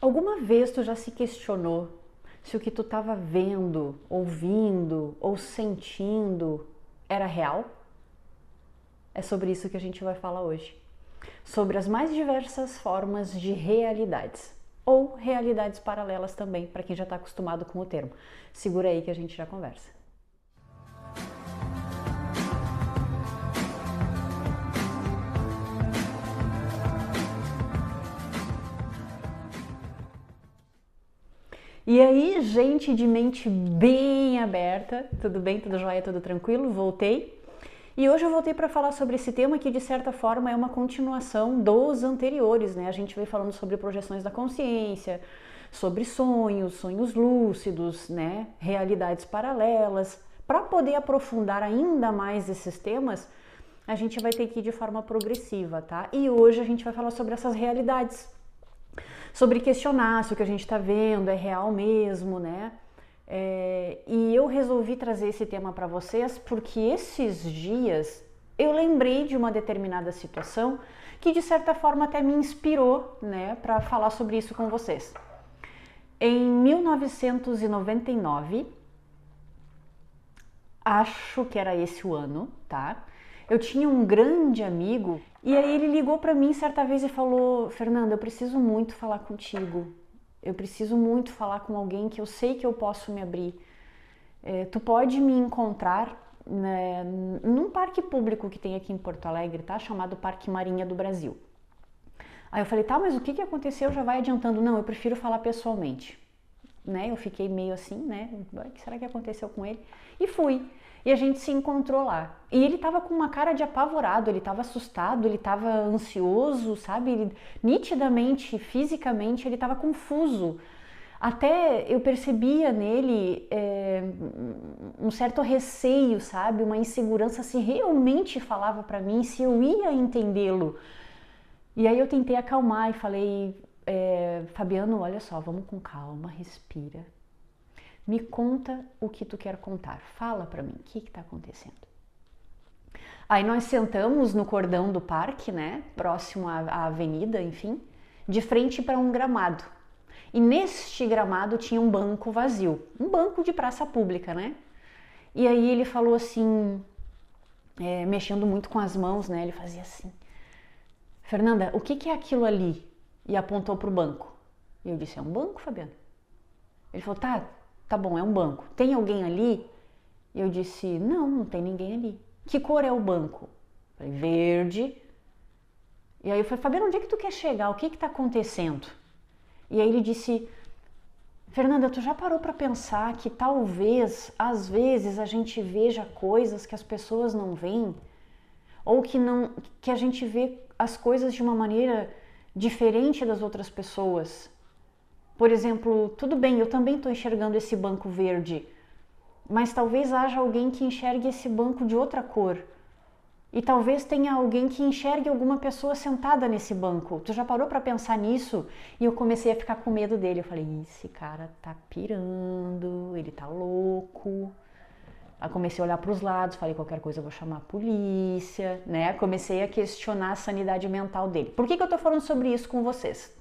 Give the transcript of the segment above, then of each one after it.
Alguma vez tu já se questionou se o que tu estava vendo, ouvindo ou sentindo era real? É sobre isso que a gente vai falar hoje. Sobre as mais diversas formas de realidades. Ou realidades paralelas também, para quem já está acostumado com o termo. Segura aí que a gente já conversa. E aí, gente de mente bem aberta, tudo bem, tudo jóia, tudo tranquilo? Voltei. E hoje eu voltei para falar sobre esse tema que, de certa forma, é uma continuação dos anteriores, né? A gente veio falando sobre projeções da consciência, sobre sonhos, sonhos lúcidos, né? Realidades paralelas. Para poder aprofundar ainda mais esses temas, a gente vai ter que ir de forma progressiva, tá? E hoje a gente vai falar sobre essas realidades, sobre questionar se o que a gente está vendo é real mesmo, né? E eu resolvi trazer esse tema para vocês porque esses dias eu lembrei de uma determinada situação que de certa forma até me inspirou, né, para falar sobre isso com vocês. Em 1999, acho que era esse o ano, tá? Eu tinha um grande amigo e aí ele ligou para mim certa vez e falou: Fernanda, eu preciso muito falar contigo. Eu preciso muito falar com alguém que eu sei que eu posso me abrir. Tu pode me encontrar, né, num parque público que tem aqui em Porto Alegre, tá? Chamado Parque Marinha do Brasil. Aí eu falei: tá, mas o que aconteceu? Já vai adiantando. Não, eu prefiro falar pessoalmente. Né? Eu fiquei meio assim, né? O que será que aconteceu com ele? E fui. E a gente se encontrou lá. E ele tava com uma cara de apavorado, ele tava assustado, ele tava ansioso, sabe? Ele, nitidamente, fisicamente, ele tava confuso. Até eu percebia nele um certo receio, sabe? Uma insegurança se realmente falava para mim, se eu ia entendê-lo. E aí eu tentei acalmar e falei: Fabiano, olha só, vamos com calma, respira. Me conta o que tu quer contar. Fala pra mim, o que tá acontecendo? Aí nós sentamos no cordão do parque, né? Próximo à avenida, enfim, de frente para um gramado. E neste gramado tinha um banco vazio, um banco de praça pública, né? E aí ele falou assim, mexendo muito com as mãos, né? Ele fazia assim: Fernanda, o que é aquilo ali? E apontou pro banco. E eu disse: é um banco, Fabiano? Ele falou: tá bom, é um banco. Tem alguém ali? E eu disse: não, não tem ninguém ali. Que cor é o banco? Eu falei: verde. E aí eu falei: Fabiano, onde é que tu quer chegar? O que tá acontecendo? E aí ele disse: Fernanda, tu já parou para pensar que talvez, às vezes, a gente veja coisas que as pessoas não veem? Ou que a gente vê as coisas de uma maneira diferente das outras pessoas? Por exemplo, tudo bem, eu também estou enxergando esse banco verde, mas talvez haja alguém que enxergue esse banco de outra cor. E talvez tenha alguém que enxergue alguma pessoa sentada nesse banco. Tu já parou para pensar nisso? E eu comecei a ficar com medo dele. Eu falei: esse cara tá pirando, ele tá louco. Aí comecei a olhar para os lados, falei: qualquer coisa eu vou chamar a polícia, né? Comecei a questionar a sanidade mental dele. Por que eu tô falando sobre isso com vocês?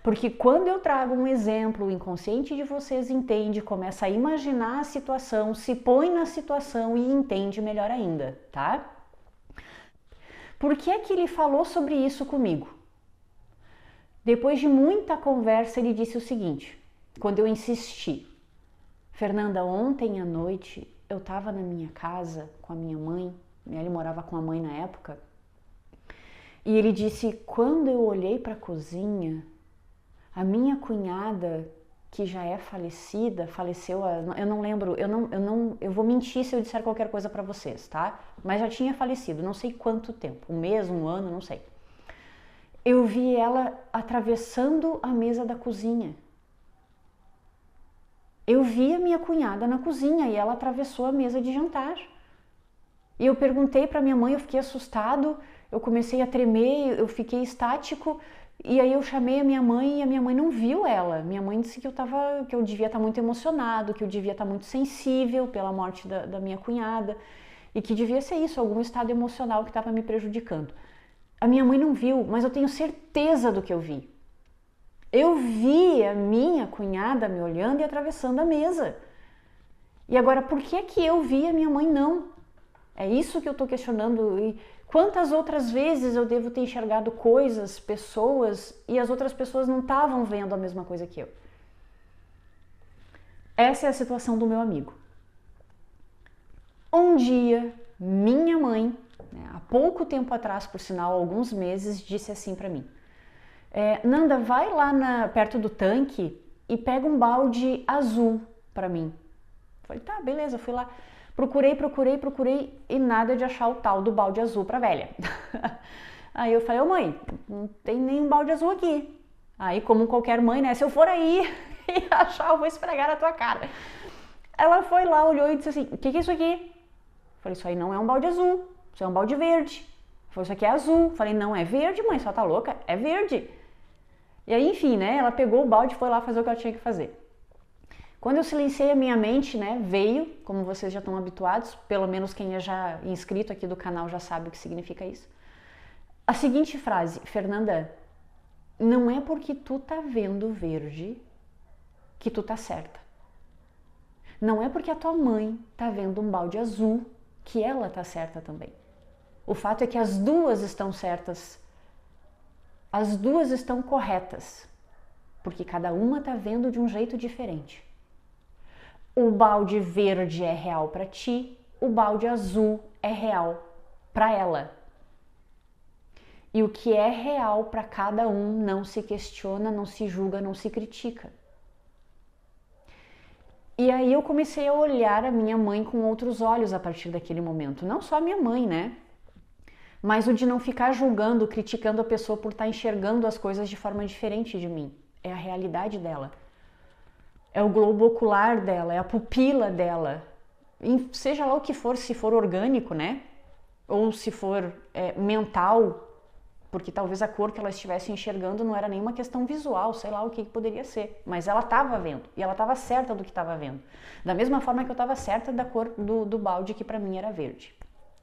Porque quando eu trago um exemplo, o inconsciente de vocês entende, começa a imaginar a situação, se põe na situação e entende melhor ainda, tá? Por que é que ele falou sobre isso comigo? Depois de muita conversa, ele disse o seguinte, quando eu insisti: Fernanda, ontem à noite eu estava na minha casa com a minha mãe, ele morava com a mãe na época, e ele disse: quando eu olhei para a cozinha, a minha cunhada, que já é falecida, faleceu, eu não lembro, eu vou mentir se eu disser qualquer coisa para vocês, tá? Mas já tinha falecido, não sei quanto tempo, um mês, um ano, não sei. Eu vi ela atravessando a mesa da cozinha. Eu vi a minha cunhada na cozinha e ela atravessou a mesa de jantar. E eu perguntei para minha mãe, eu fiquei assustado, eu comecei a tremer, eu fiquei estático. E aí eu chamei a minha mãe e a minha mãe não viu ela. Minha mãe disse que eu devia estar muito emocionado, que eu devia estar muito sensível pela morte da minha cunhada e que devia ser isso, algum estado emocional que estava me prejudicando. A minha mãe não viu, mas eu tenho certeza do que eu vi. Eu vi a minha cunhada me olhando e atravessando a mesa. E agora, por que é que eu vi a minha mãe não? É isso que eu estou questionando. E quantas outras vezes eu devo ter enxergado coisas, pessoas, e as outras pessoas não estavam vendo a mesma coisa que eu? Essa é a situação do meu amigo. Um dia, minha mãe, há pouco tempo atrás, por sinal, alguns meses, disse assim para mim: Nanda, vai lá perto do tanque e pega um balde azul para mim. Falei, tá, beleza, fui lá. Procurei e nada de achar o tal do balde azul pra velha. Aí eu falei, ô mãe, não tem nenhum balde azul aqui. Aí, como qualquer mãe, né, se eu for aí e achar, eu vou esfregar na tua cara. Ela foi lá, olhou e disse assim, o que é isso aqui? Eu falei, isso aí não é um balde azul, isso é um balde verde. Ela falou, isso aqui é azul. Eu falei, não, é verde, mãe, só tá louca, é verde. E aí, enfim, né, ela pegou o balde e foi lá fazer o que ela tinha que fazer. Quando eu silenciei a minha mente, né, veio, como vocês já estão habituados, pelo menos quem é já inscrito aqui do canal já sabe o que significa isso, a seguinte frase: Fernanda, não é porque tu tá vendo verde que tu tá certa. Não é porque a tua mãe tá vendo um balde azul que ela tá certa também. O fato é que as duas estão certas, as duas estão corretas, porque cada uma tá vendo de um jeito diferente. O balde verde é real para ti, o balde azul é real para ela. E o que é real para cada um não se questiona, não se julga, não se critica. E aí eu comecei a olhar a minha mãe com outros olhos a partir daquele momento. Não só a minha mãe, né? Mas o de não ficar julgando, criticando a pessoa por estar enxergando as coisas de forma diferente de mim. É a realidade dela. É o globo ocular dela, é a pupila dela. Seja lá o que for, se for orgânico, né? Ou se for mental, porque talvez a cor que ela estivesse enxergando não era nenhuma questão visual, sei lá o que poderia ser. Mas ela estava vendo, e ela estava certa do que estava vendo. Da mesma forma que eu estava certa da cor do balde, que para mim era verde.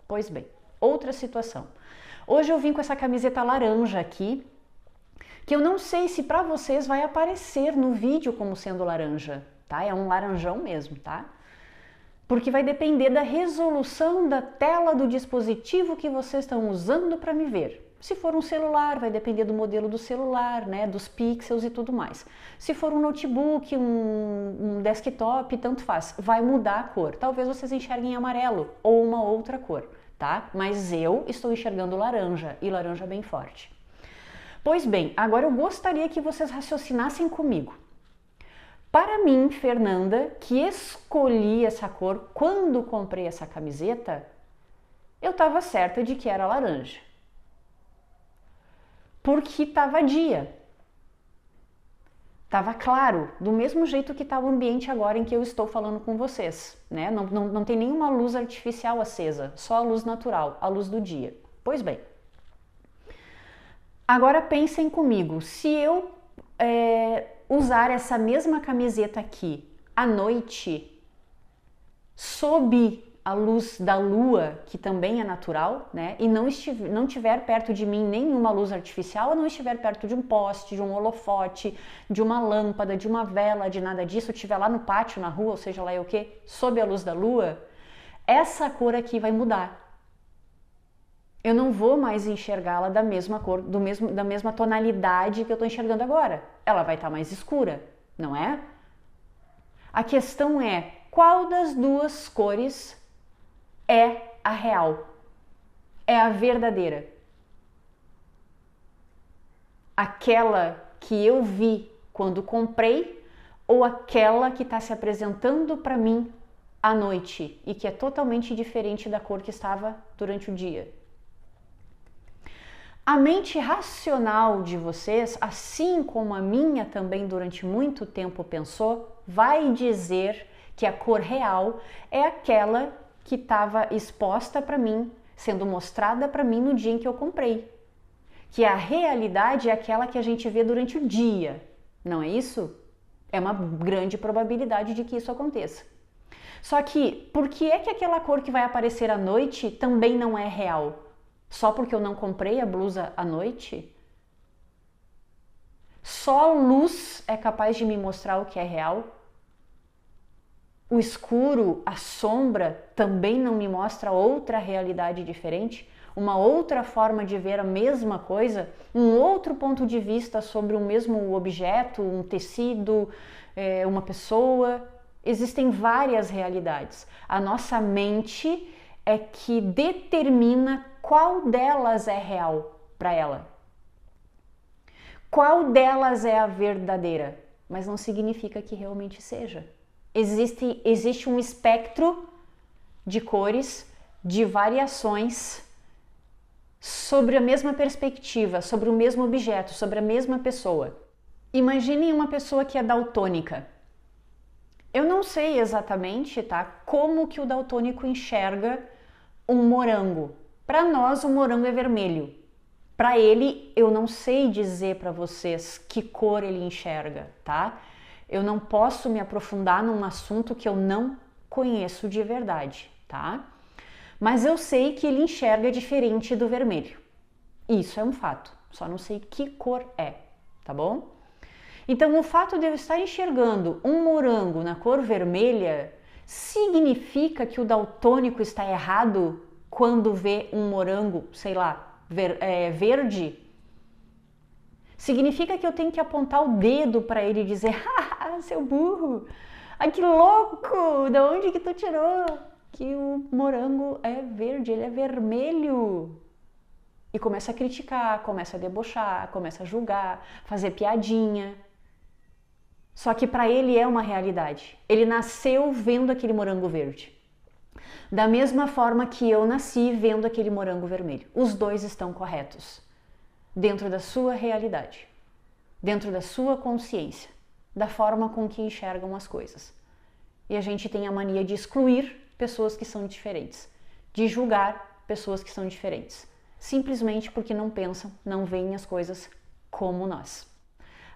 Pois bem, outra situação. Hoje eu vim com essa camiseta laranja aqui, que eu não sei se para vocês vai aparecer no vídeo como sendo laranja, tá? É um laranjão mesmo, tá? Porque vai depender da resolução da tela do dispositivo que vocês estão usando para me ver. Se for um celular, vai depender do modelo do celular, né? Dos pixels e tudo mais. Se for um notebook, um desktop, tanto faz, vai mudar a cor. Talvez vocês enxerguem em amarelo ou uma outra cor, tá? Mas eu estou enxergando laranja, e laranja bem forte. Pois bem, agora eu gostaria que vocês raciocinassem comigo. Para mim, Fernanda, que escolhi essa cor quando comprei essa camiseta, eu estava certa de que era laranja. Porque estava dia. Estava claro, do mesmo jeito que está o ambiente agora em que eu estou falando com vocês, né? Não tem nenhuma luz artificial acesa, só a luz natural, a luz do dia. Pois bem. Agora pensem comigo, se eu usar essa mesma camiseta aqui à noite, sob a luz da lua, que também é natural, né? E não tiver perto de mim nenhuma luz artificial, ou não estiver perto de um poste, de um holofote, de uma lâmpada, de uma vela, de nada disso, eu estiver lá no pátio, na rua, ou seja lá o que, sob a luz da lua, essa cor aqui vai mudar. Eu não vou mais enxergá-la da mesma cor, da mesma tonalidade que eu estou enxergando agora. Ela vai estar mais escura, não é? A questão é, qual das duas cores é a real? É a verdadeira? Aquela que eu vi quando comprei ou aquela que está se apresentando para mim à noite e que é totalmente diferente da cor que estava durante o dia? A mente racional de vocês, assim como a minha também durante muito tempo pensou, vai dizer que a cor real é aquela que estava exposta para mim, sendo mostrada para mim no dia em que eu comprei. Que a realidade é aquela que a gente vê durante o dia, não é isso? É uma grande probabilidade de que isso aconteça. Só que, por que é que aquela cor que vai aparecer à noite também não é real? Só porque eu não comprei a blusa à noite? Só a luz é capaz de me mostrar o que é real? O escuro, a sombra, também não me mostra outra realidade diferente? Uma outra forma de ver a mesma coisa? Um outro ponto de vista sobre o mesmo objeto, um tecido, uma pessoa? Existem várias realidades. A nossa mente é que determina qual delas é real para ela. Qual delas é a verdadeira? Mas não significa que realmente seja. Existe um espectro de cores, de variações sobre a mesma perspectiva, sobre o mesmo objeto, sobre a mesma pessoa. Imaginem uma pessoa que é daltônica. Eu não sei exatamente, tá, como que o daltônico enxerga um morango. Para nós, o morango é vermelho. Para ele, eu não sei dizer para vocês que cor ele enxerga, tá? Eu não posso me aprofundar num assunto que eu não conheço de verdade, tá? Mas eu sei que ele enxerga diferente do vermelho. Isso é um fato, só não sei que cor é, tá bom? Então, o fato de eu estar enxergando um morango na cor vermelha significa que o daltônico está errado quando vê um morango, sei lá, verde? Significa que eu tenho que apontar o dedo para ele e dizer: ah, seu burro, ai que louco, de onde que tu tirou que o morango é verde, ele é vermelho? E começa a criticar, começa a debochar, começa a julgar, fazer piadinha. Só que para ele é uma realidade. Ele nasceu vendo aquele morango verde. Da mesma forma que eu nasci vendo aquele morango vermelho. Os dois estão corretos. Dentro da sua realidade. Dentro da sua consciência. Da forma com que enxergam as coisas. E a gente tem a mania de excluir pessoas que são diferentes. De julgar pessoas que são diferentes. Simplesmente porque não pensam, não veem as coisas como nós.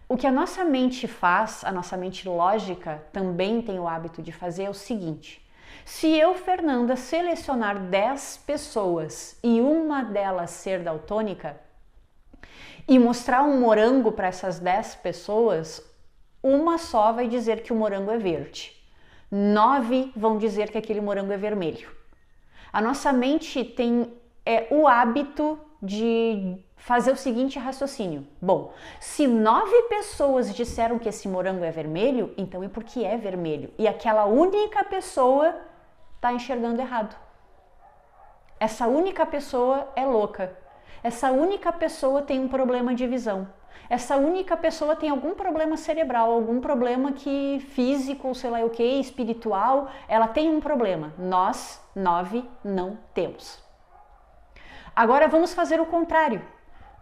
O que a nossa mente faz, a nossa mente lógica também tem o hábito de fazer é o seguinte: se eu, Fernanda, selecionar 10 pessoas e uma delas ser daltônica e mostrar um morango para essas 10 pessoas, uma só vai dizer que o morango é verde. 9 vão dizer que aquele morango é vermelho. A nossa mente tem o hábito de fazer o seguinte raciocínio: bom, se 9 pessoas disseram que esse morango é vermelho, então é porque é vermelho. E aquela única pessoa está enxergando errado. Essa única pessoa é louca. Essa única pessoa tem um problema de visão. Essa única pessoa tem algum problema cerebral, algum problema físico, sei lá o que, espiritual. Ela tem um problema. Nós, 9, não temos. Agora vamos fazer o contrário.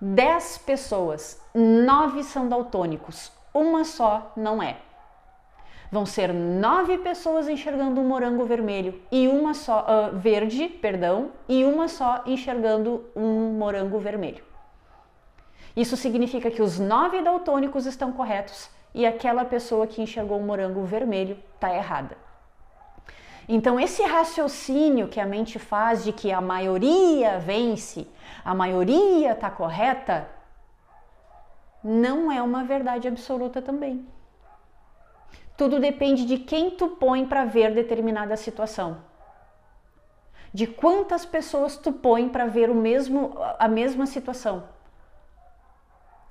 10 pessoas, 9 são daltônicos, uma só não é. Vão ser 9 pessoas enxergando um morango vermelho e uma só verde, perdão, e uma só enxergando um morango vermelho. Isso significa que os 9 daltônicos estão corretos e aquela pessoa que enxergou um morango vermelho está errada. Então esse raciocínio que a mente faz de que a maioria vence, a maioria está correta, não é uma verdade absoluta também. Tudo depende de quem tu põe para ver determinada situação. De quantas pessoas tu põe para ver a mesma situação.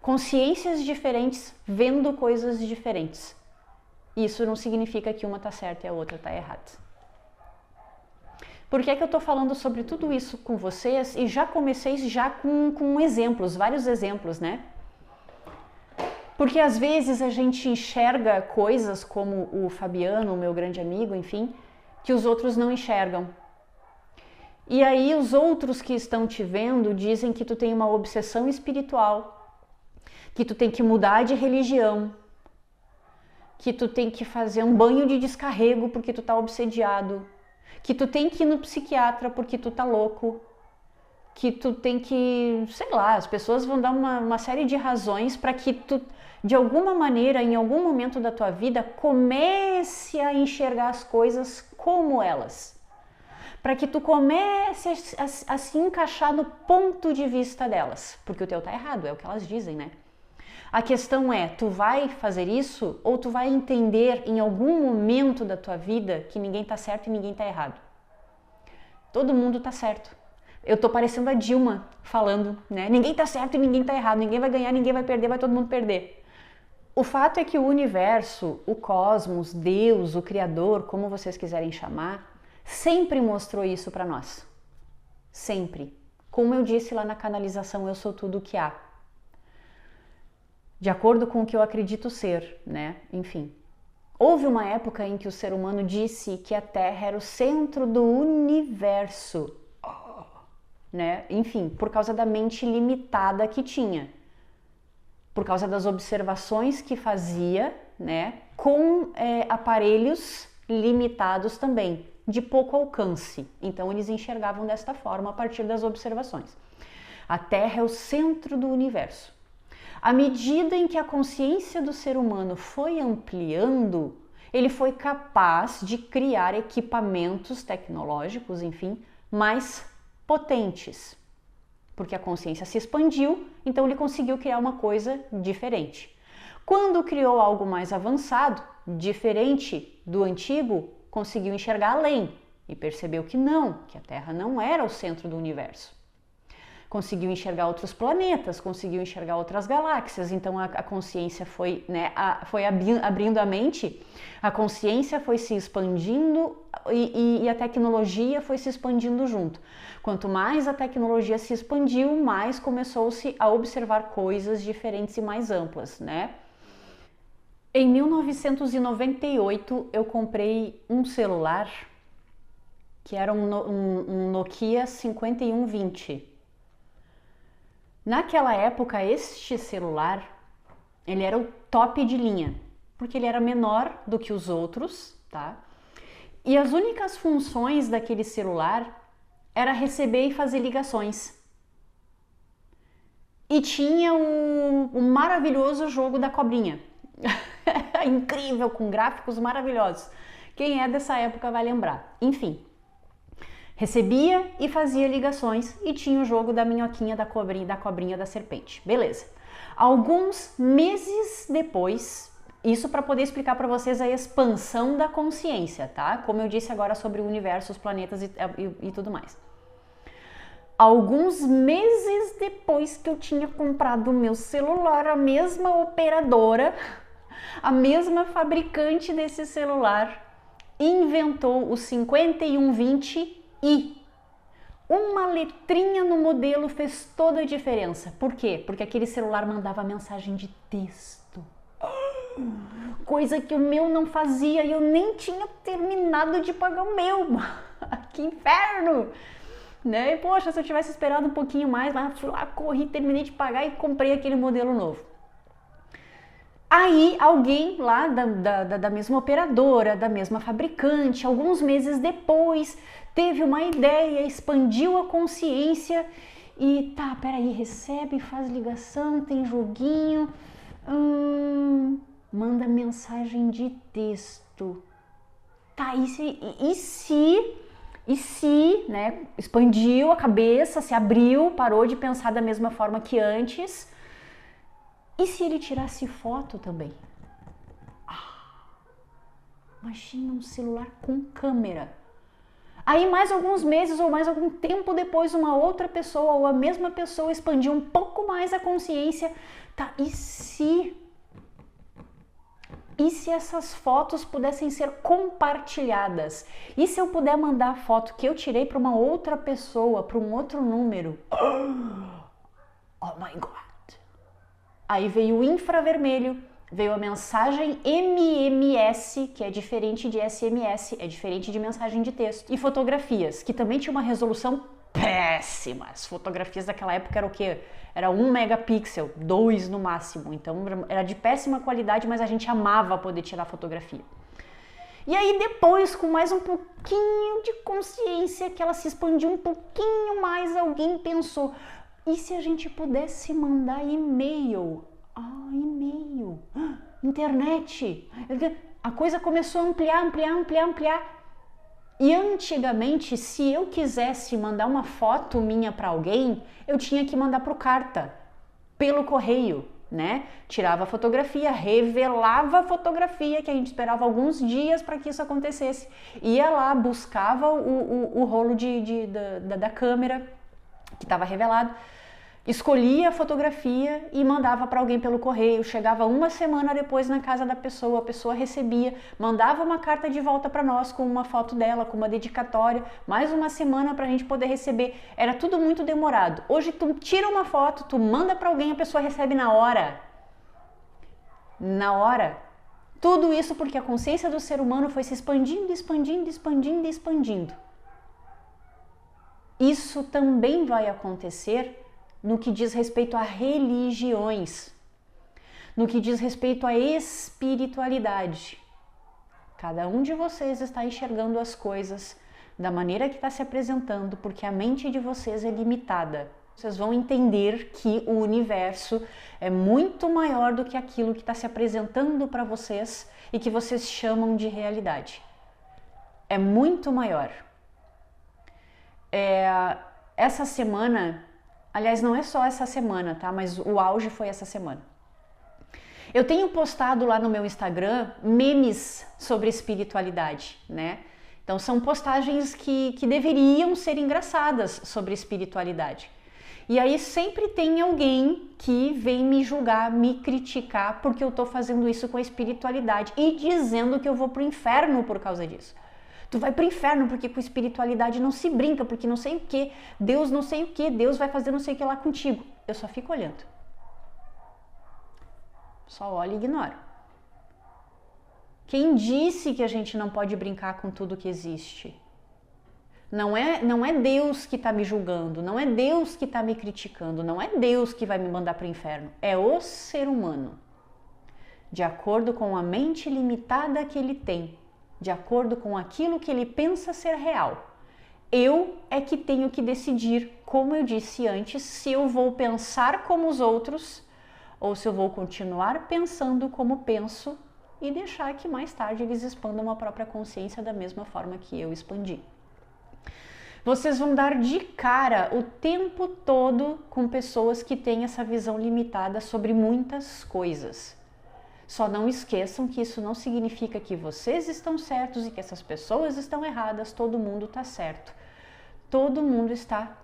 Consciências diferentes vendo coisas diferentes. Isso não significa que uma está certa e a outra está errada. Por que é que eu estou falando sobre tudo isso com vocês? E já comecei com exemplos, vários exemplos, né? Porque às vezes a gente enxerga coisas como o Fabiano, o meu grande amigo, enfim, que os outros não enxergam. E aí os outros que estão te vendo dizem que tu tem uma obsessão espiritual, que tu tem que mudar de religião, que tu tem que fazer um banho de descarrego porque tu tá obsediado, que tu tem que ir no psiquiatra porque tu tá louco, que tu tem que, sei lá, as pessoas vão dar uma série de razões para que tu, de alguma maneira, em algum momento da tua vida, comece a enxergar as coisas como elas. Para que tu comece a se encaixar no ponto de vista delas. Porque o teu tá errado, é o que elas dizem, né? A questão é, tu vai fazer isso ou tu vai entender em algum momento da tua vida que ninguém tá certo e ninguém tá errado? Todo mundo tá certo. Eu tô parecendo a Dilma falando, né? Ninguém tá certo e ninguém tá errado, ninguém vai ganhar, ninguém vai perder, vai todo mundo perder. O fato é que o universo, o cosmos, Deus, o Criador, como vocês quiserem chamar, sempre mostrou isso para nós. Sempre. Como eu disse lá na canalização, eu sou tudo o que há. De acordo com o que eu acredito ser, né? Enfim. Houve uma época em que o ser humano disse que a Terra era o centro do universo, né? Enfim, por causa da mente limitada que tinha. Por causa das observações que fazia, né? Com aparelhos limitados também, de pouco alcance. Então eles enxergavam desta forma a partir das observações. A Terra é o centro do universo. À medida em que a consciência do ser humano foi ampliando, ele foi capaz de criar equipamentos tecnológicos, enfim, mais potentes. Porque a consciência se expandiu, então ele conseguiu criar uma coisa diferente. Quando criou algo mais avançado, diferente do antigo, conseguiu enxergar além e percebeu que não, que a Terra não era o centro do universo. Conseguiu enxergar outros planetas, conseguiu enxergar outras galáxias, então a consciência foi, né, foi abrindo a mente, a consciência foi se expandindo e a tecnologia foi se expandindo junto. Quanto mais a tecnologia se expandiu, mais começou-se a observar coisas diferentes e mais amplas, né? Em 1998 eu comprei um celular que era um Nokia 5120. Naquela época, este celular, ele era o top de linha, porque ele era menor do que os outros, tá? E as únicas funções daquele celular era receber e fazer ligações. E tinha o maravilhoso jogo da cobrinha. Incrível, com gráficos maravilhosos. Quem é dessa época vai lembrar. Enfim. Recebia e fazia ligações e tinha o jogo da minhoquinha, da cobrinha, da serpente. Beleza. Alguns meses depois, isso para poder explicar para vocês a expansão da consciência, tá? Como eu disse agora sobre o universo, os planetas e tudo mais. Alguns meses depois que eu tinha comprado o meu celular, a mesma operadora, a mesma fabricante desse celular, inventou o 5120 e uma letrinha no modelo fez toda a diferença. Por quê? Porque aquele celular mandava mensagem de texto. Coisa que o meu não fazia e eu nem tinha terminado de pagar o meu. Que inferno! Né? E, poxa, se eu tivesse esperado um pouquinho mais, mas fui lá, corri, terminei de pagar e comprei aquele modelo novo. Aí alguém lá da mesma operadora, da mesma fabricante, alguns meses depois, teve uma ideia, expandiu a consciência e tá, peraí, recebe, faz ligação, tem joguinho, manda mensagem de texto. Tá, e se, né, expandiu a cabeça, se abriu, parou de pensar da mesma forma que antes. E se ele tirasse foto também? Imagina um celular com câmera. Aí mais alguns meses ou mais algum tempo depois, uma outra pessoa ou a mesma pessoa expandiu um pouco mais a consciência. Tá, e se essas fotos pudessem ser compartilhadas? E se eu puder mandar a foto que eu tirei para uma outra pessoa, para um outro número? Oh my God! Aí veio o infravermelho, veio a mensagem MMS, que é diferente de SMS, é diferente de mensagem de texto. E fotografias, que também tinha uma resolução péssima. As fotografias daquela época era o quê? Era 1 megapixel, 2 no máximo. Então era de péssima qualidade, mas a gente amava poder tirar fotografia. E aí depois, com mais um pouquinho de consciência, que ela se expandiu um pouquinho mais, alguém pensou... E se a gente pudesse mandar e-mail? E-mail. Internet. A coisa começou a ampliar. E antigamente, se eu quisesse mandar uma foto minha para alguém, eu tinha que mandar por carta, pelo correio. né? Tirava a fotografia, revelava a fotografia, que a gente esperava alguns dias para que isso acontecesse. Ia lá, buscava o rolo da câmera que estava revelado, escolhia a fotografia e mandava para alguém pelo correio. Chegava uma semana depois na casa da pessoa, a pessoa recebia, mandava uma carta de volta para nós com uma foto dela, com uma dedicatória, mais uma semana para a gente poder receber. Era tudo muito demorado. Hoje tu tira uma foto, tu manda para alguém, a pessoa recebe na hora. Na hora. Tudo isso porque a consciência do ser humano foi se expandindo, expandindo, expandindo, expandindo. Isso também vai acontecer no que diz respeito a religiões, no que diz respeito à espiritualidade. Cada um de vocês está enxergando as coisas da maneira que está se apresentando, porque a mente de vocês é limitada. Vocês vão entender que o universo é muito maior do que aquilo que está se apresentando para vocês e que vocês chamam de realidade. É muito maior. Essa semana, aliás, não é só essa semana, tá? Mas o auge foi essa semana. Eu tenho postado lá no meu Instagram memes sobre espiritualidade, né? Então são postagens que deveriam ser engraçadas sobre espiritualidade. E aí sempre tem alguém que vem me julgar, me criticar porque eu tô fazendo isso com a espiritualidade e dizendo que eu vou pro inferno por causa disso. Tu vai pro inferno porque com espiritualidade não se brinca, porque não sei o que, Deus não sei o que, Deus vai fazer não sei o que lá contigo. Eu só fico olhando. Só olho e ignoro. Quem disse que a gente não pode brincar com tudo que existe? Não é Deus que está me julgando, não é Deus que está me criticando, não é Deus que vai me mandar para o inferno, é o ser humano. De acordo com a mente limitada que ele tem, de acordo com aquilo que ele pensa ser real. Eu é que tenho que decidir, como eu disse antes, se eu vou pensar como os outros ou se eu vou continuar pensando como penso e deixar que mais tarde eles expandam a própria consciência da mesma forma que eu expandi. Vocês vão dar de cara o tempo todo com pessoas que têm essa visão limitada sobre muitas coisas. Só não esqueçam que isso não significa que vocês estão certos e que essas pessoas estão erradas, todo mundo está certo. Todo mundo está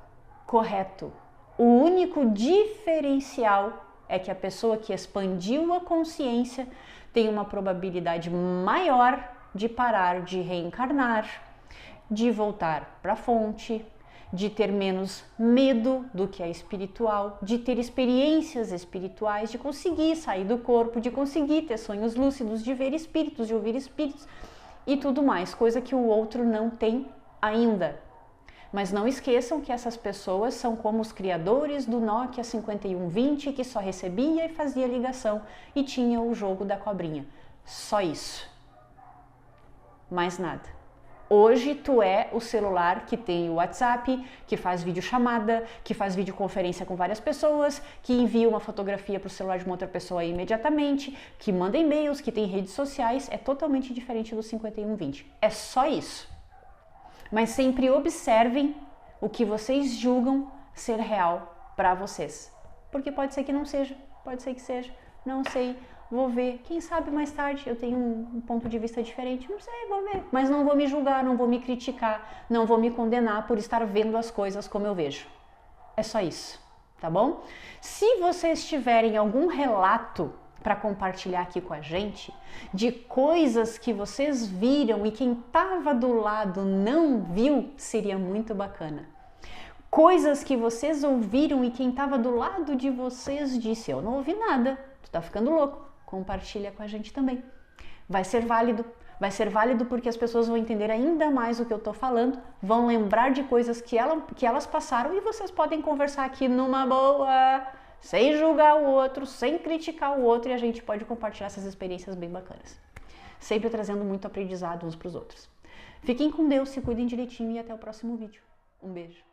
correto. O único diferencial é que a pessoa que expandiu a consciência tem uma probabilidade maior de parar de reencarnar, de voltar para a fonte, de ter menos medo do que é espiritual, de ter experiências espirituais, de conseguir sair do corpo, de conseguir ter sonhos lúcidos, de ver espíritos, de ouvir espíritos e tudo mais, coisa que o outro não tem ainda. Mas não esqueçam que essas pessoas são como os criadores do Nokia 5120, que só recebia e fazia ligação e tinha o jogo da cobrinha. Só isso. Mais nada. Hoje tu é o celular que tem o WhatsApp, que faz videochamada, que faz videoconferência com várias pessoas, que envia uma fotografia para o celular de uma outra pessoa imediatamente, que manda e-mails, que tem redes sociais. É totalmente diferente do 5120. É só isso. Mas sempre observem o que vocês julgam ser real para vocês. Porque pode ser que não seja, pode ser que seja, não sei. Vou ver, quem sabe mais tarde eu tenho um ponto de vista diferente, não sei, vou ver. Mas não vou me julgar, não vou me criticar, não vou me condenar por estar vendo as coisas como eu vejo. É só isso, tá bom? Se vocês tiverem algum relato para compartilhar aqui com a gente, de coisas que vocês viram e quem estava do lado não viu, seria muito bacana. Coisas que vocês ouviram e quem estava do lado de vocês disse, eu não ouvi nada, tu tá ficando louco. Compartilha com a gente também. Vai ser válido porque as pessoas vão entender ainda mais o que eu tô falando, vão lembrar de coisas que elas passaram e vocês podem conversar aqui numa boa, sem julgar o outro, sem criticar o outro e a gente pode compartilhar essas experiências bem bacanas. Sempre trazendo muito aprendizado uns para os outros. Fiquem com Deus, se cuidem direitinho e até o próximo vídeo. Um beijo.